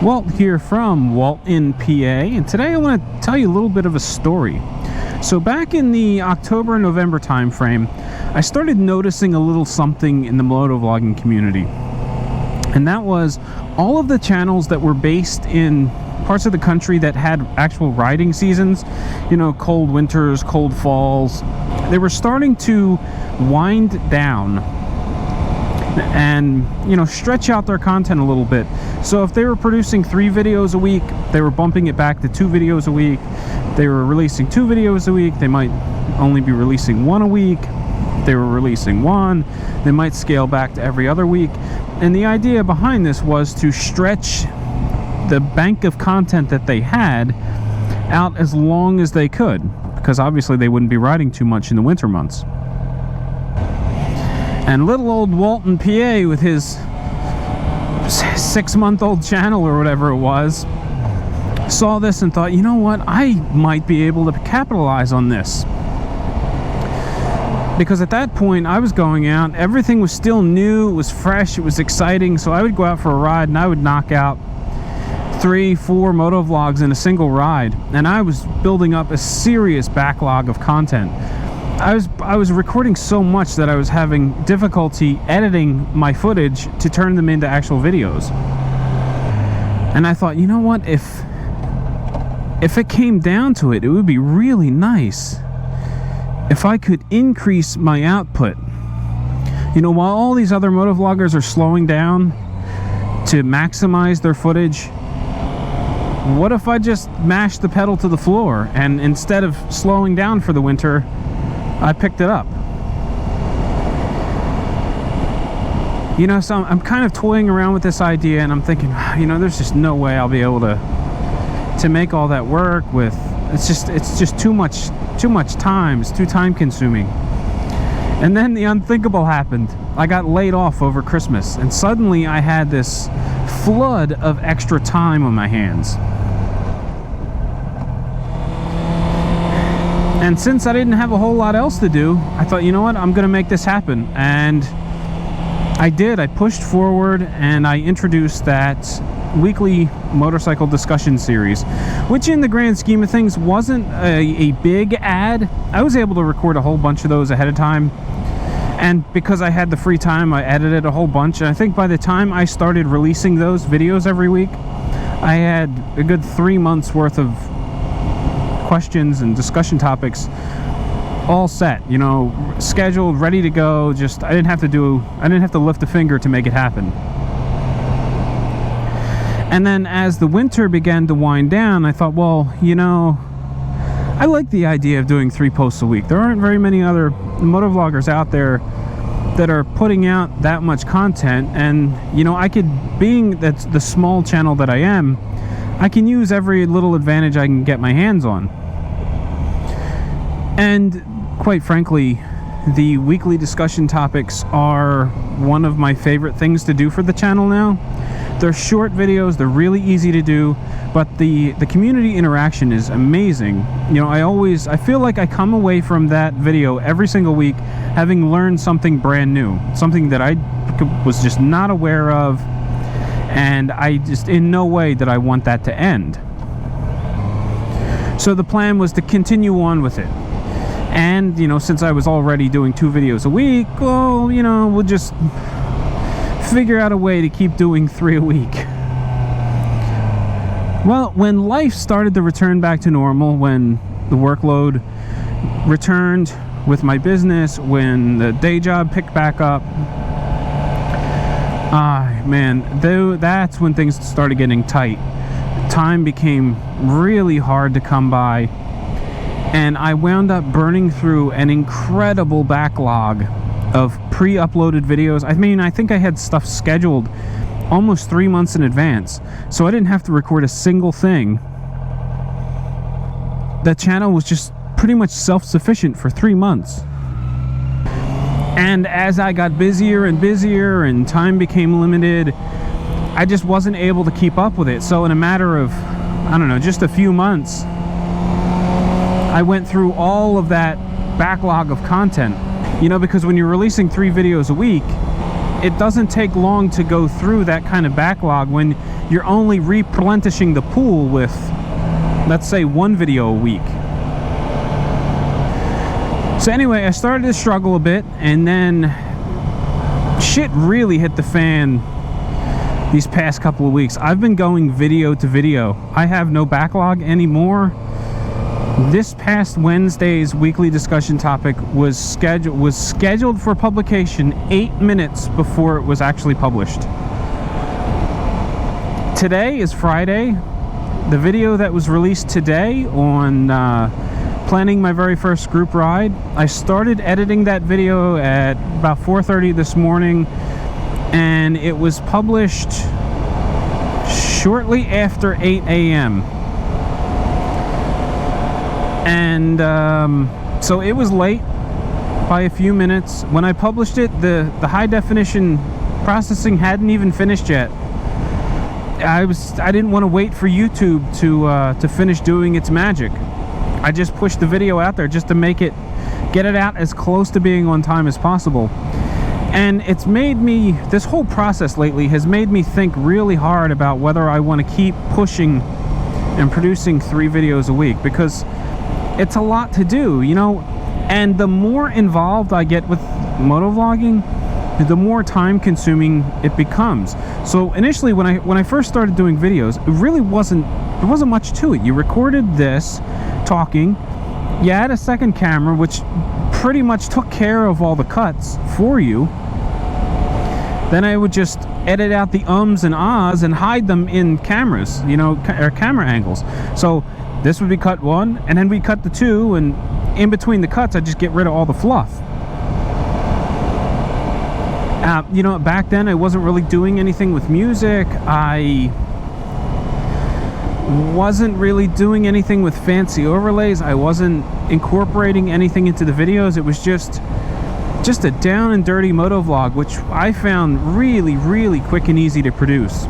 Walt here from WaltInPA, and today I want to tell you a little bit of a story. So back in the October, November time frame, I started noticing a little something in the motovlogging community. And that was all of the channels that were based in parts of the country that had actual riding seasons, you know, cold winters, cold falls. They were starting to wind down and, you know, stretch out their content a little bit. So if they were producing 3 videos a week, they were bumping it back to 2 videos a week. They were releasing 2 videos a week, they might only be releasing 1 a week. If they were releasing 1, they might scale back to every other week. And the idea behind this was to stretch the bank of content that they had out as long as they could, because obviously they wouldn't be riding too much in the winter months. And little old WaltInPA, with his 6-month-old channel or whatever it was, saw this and thought, you know what, I might be able to capitalize on this. Because at that point I was going out, everything was still new, it was fresh, it was exciting, so I would go out for a ride and I would knock out 3-4 motovlogs in a single ride, and I was building up a serious backlog of content. I was recording so much that I was having difficulty editing my footage to turn them into actual videos. And I thought, you know what, if it came down to it, it would be really nice if I could increase my output. You know, while all these other motovloggers are slowing down to maximize their footage, what if I just mashed the pedal to the floor and instead of slowing down for the winter, I picked it up? You know, so I'm kind of toying around with this idea, and I'm thinking, you know, there's just no way I'll be able to make all that work with, it's just too much time, it's too time consuming. And then the unthinkable happened. I got laid off over Christmas, and suddenly I had this flood of extra time on my hands. And since I didn't have a whole lot else to do, I thought, you know what, I'm gonna make this happen. And I did. I pushed forward and I introduced that weekly motorcycle discussion series, which in the grand scheme of things wasn't a big ad. I was able to record a whole bunch of those ahead of time, and because I had the free time, I edited a whole bunch. And I think by the time I started releasing those videos every week, I had a good 3 months worth of questions and discussion topics all set, you know, scheduled, ready to go. Just I didn't have to lift a finger to make it happen. And then as the winter began to wind down, I thought, well, you know, I like the idea of doing 3 posts a week. There aren't very many other motovloggers out there that are putting out that much content, and you know, I could, being that's the small channel that I am, I can use every little advantage I can get my hands on. And quite frankly, the weekly discussion topics are one of my favorite things to do for the channel now. They're short videos, they're really easy to do, but the community interaction is amazing. You know, I feel like I come away from that video every single week having learned something brand new, something that I was just not aware of, and I just, in no way did I want that to end. So the plan was to continue on with it. And, you know, since I was already doing 2 videos a week, well, you know, we'll just figure out a way to keep doing 3 a week. Well, when life started to return back to normal, when the workload returned with my business, when the day job picked back up, man, that's when things started getting tight. Time became really hard to come by, and I wound up burning through an incredible backlog of pre-uploaded videos. I mean, I think I had stuff scheduled almost 3 months in advance, so I didn't have to record a single thing. The channel was just pretty much self-sufficient for 3 months. And as I got busier and busier and time became limited, I just wasn't able to keep up with it. So in a matter of, I don't know, just a few months, I went through all of that backlog of content. You know, because when you're releasing 3 videos a week, it doesn't take long to go through that kind of backlog when you're only replenishing the pool with, let's say, 1 video a week. So anyway, I started to struggle a bit, and then shit really hit the fan these past couple of weeks. I've been going video to video. I have no backlog anymore. This past Wednesday's weekly discussion topic was scheduled for publication 8 minutes before it was actually published. Today is Friday. The video that was released today on planning my very first group ride, I started editing that video at about 4:30 this morning, and it was published shortly after 8 a.m. And so it was late by a few minutes. When I published it, the high definition processing hadn't even finished yet. I didn't want to wait for YouTube to finish doing its magic. I just pushed the video out there just to get it out as close to being on time as possible. And it's made me, this whole process lately has made me think really hard about whether I want to keep pushing and producing 3 videos a week, because it's a lot to do, you know. And the more involved I get with motovlogging, the more time consuming it becomes. So initially when I first started doing videos, there wasn't much to it. You recorded this talking, you had a second camera which pretty much took care of all the cuts for you. Then I would just edit out the ums and ahs and hide them in cameras, you know, or camera angles. So this would be cut 1, and then we cut the 2, and in between the cuts I just get rid of all the fluff. You know, back then I wasn't really doing anything with music. I wasn't really doing anything with fancy overlays. I wasn't incorporating anything into the videos. It was just a down and dirty motovlog, which I found really, really quick and easy to produce.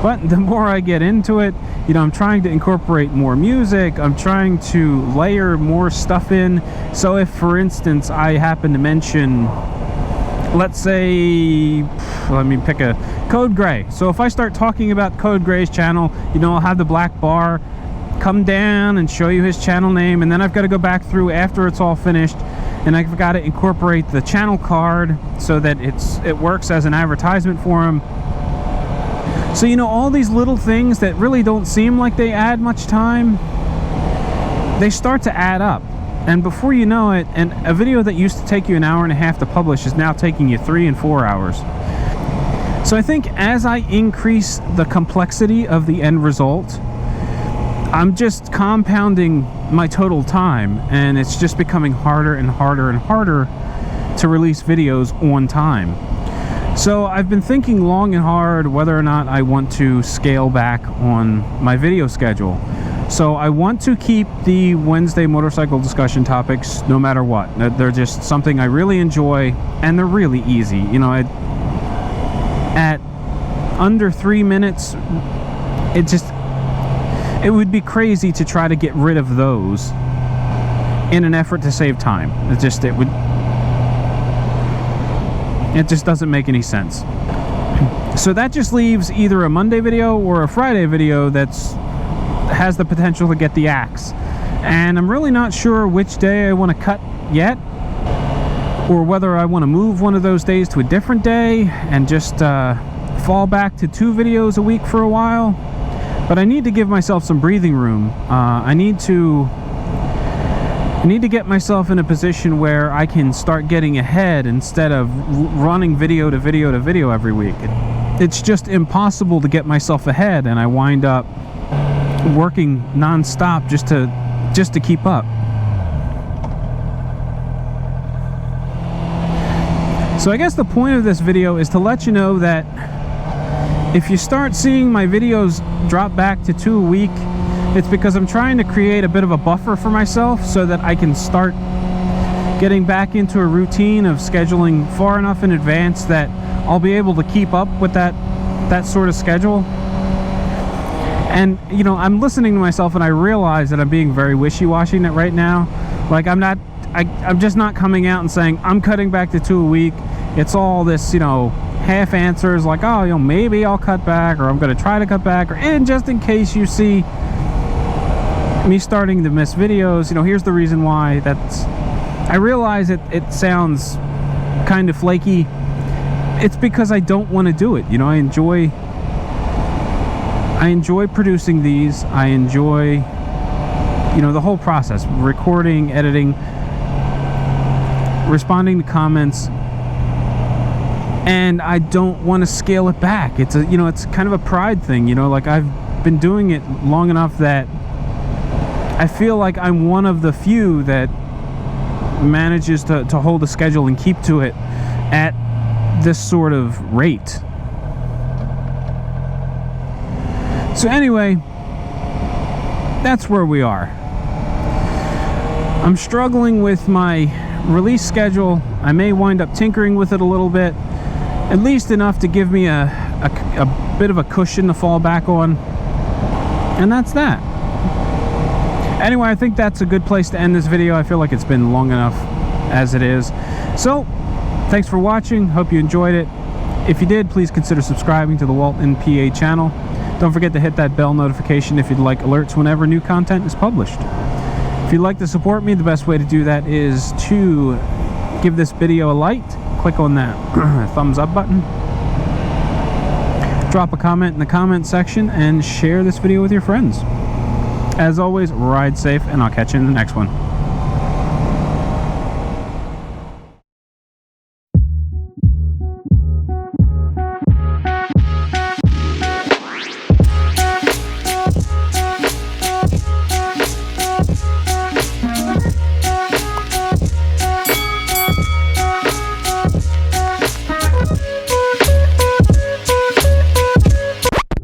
But the more I get into it, you know, I'm trying to incorporate more music. I'm trying to layer more stuff in. So if, for instance, I happen to mention, let's say, let me pick a Code Gray. So if I start talking about Code Gray's channel, you know, I'll have the black bar come down and show you his channel name, and then I've got to go back through after it's all finished, and I've got to incorporate the channel card so that it works as an advertisement for him. So, you know, all these little things that really don't seem like they add much time, they start to add up. And before you know it, and a video that used to take you an hour and a half to publish is now taking you 3 and 4 hours. So I think as I increase the complexity of the end result, I'm just compounding my total time, and it's just becoming harder and harder and harder to release videos on time. So I've been thinking long and hard whether or not I want to scale back on my video schedule. So I want to keep the Wednesday motorcycle discussion topics no matter what. They're just something I really enjoy, and they're really easy. You know, at under 3 minutes, it would be crazy to try to get rid of those in an effort to save time. It just doesn't make any sense. So that just leaves either a Monday video or a Friday video that's has the potential to get the axe. And I'm really not sure which day I want to cut yet, or whether I want to move one of those days to a different day and just fall back to 2 videos a week for a while. But I need to give myself some breathing room. I need to get myself in a position where I can start getting ahead instead of running video to video to video every week. It's just impossible to get myself ahead, and I wind up working non-stop just to keep up. So I guess the point of this video is to let you know that if you start seeing my videos drop back to 2 a week, it's because I'm trying to create a bit of a buffer for myself so that I can start getting back into a routine of scheduling far enough in advance that I'll be able to keep up with that sort of schedule. And, you know, I'm listening to myself and I realize that I'm being very wishy-washy right now. Like, I'm just not coming out and saying I'm cutting back to 2 a week, It's all this, half answers like, oh, maybe I'll cut back, or I'm going to try to cut back, or and just in case you see me starting to miss videos, here's the reason why. I realize it sounds kind of flaky. It's because I don't want to do it. I enjoy producing these. I enjoy, the whole process, recording, editing, responding to comments, and I don't want to scale it back. It's it's kind of a pride thing, like I've been doing it long enough that I feel like I'm one of the few that manages to hold a schedule and keep to it at this sort of rate. So anyway, that's where we are. I'm struggling with my release schedule. I may wind up tinkering with it a little bit, at least enough to give me a bit of a cushion to fall back on, and that's that. Anyway, I think that's a good place to end this video. I feel like it's been long enough as it is. So, thanks for watching. Hope you enjoyed it. If you did, please consider subscribing to the WaltInPA channel. Don't forget to hit that bell notification if you'd like alerts whenever new content is published. If you'd like to support me, the best way to do that is to give this video a like, click on that thumbs up button, drop a comment in the comment section, and share this video with your friends. As always, ride safe, and I'll catch you in the next one.